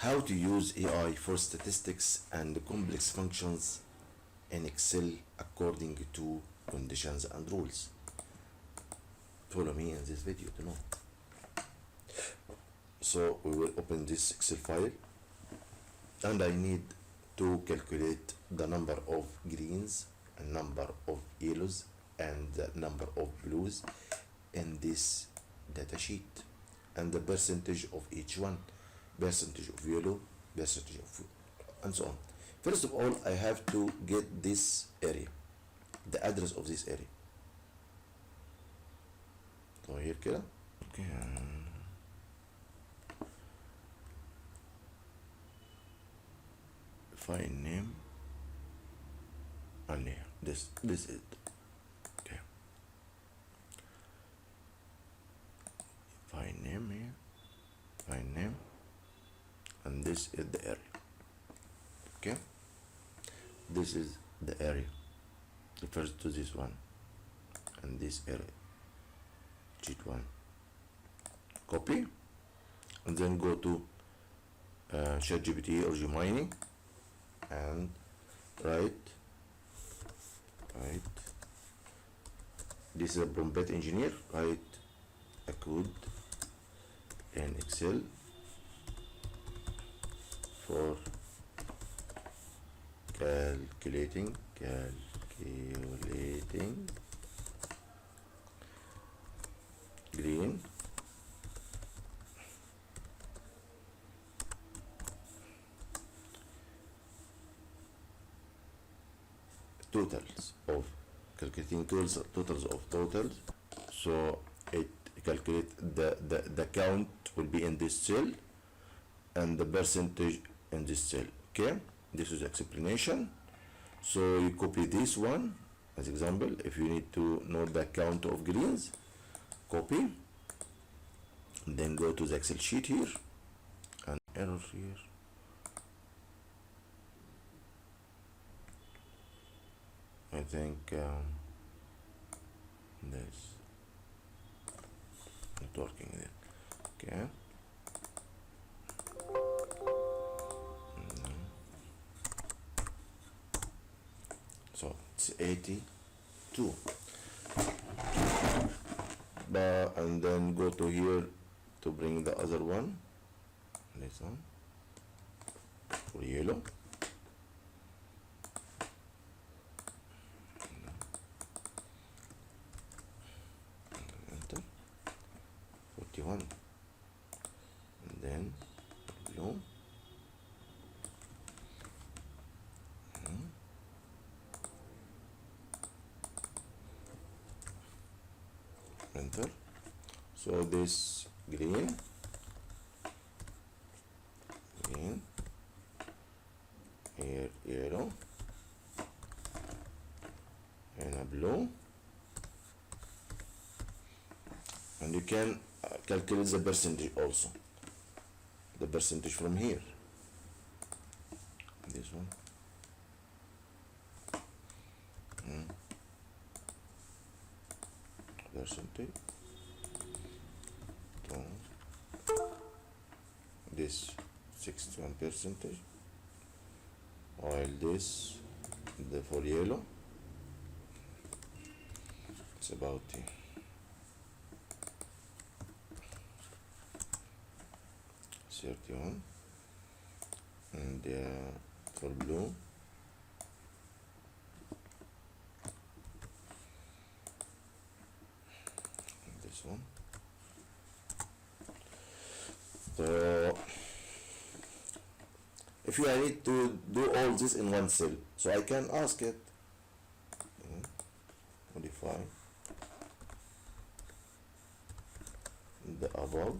how to use AI for statistics and complex functions in Excel according to conditions and rules. Follow me in this video to know. So we will open this Excel file, and I need to calculate the number of greens and number of yellows and the number of blues in this data sheet, and the percentage of each one, percentage of yellow, percentage of and so on. First of all, I have to get this area, the address of this area. So here كده okay. File name and here this is it. Okay, file name here, file name, and this is the area. Okay, this is the area refers to this one and this area, sheet 1. Copy and then go to ChatGPT or Gemini and write this is a prompt engineer, write a code in Excel for calculating green totals of calculating totals of totals. So it calculate the count will be in this cell and the percentage in this cell. Okay, this is explanation. So you copy this one as example. If you need to know the count of greens, copy, then go to the Excel sheet here and error here. I think this not working there. Okay, so it's 82, and then go to here to bring the other one, this one for yellow. Enter 41, and then blue. Enter. So this green, here yellow, and a blue, and you can calculate the percentage also, the percentage from here, this one. Percentage to this 61%, while this the for yellow it's about 31, and for blue this one. So if you need to do all this in one cell, so I can ask it modify the above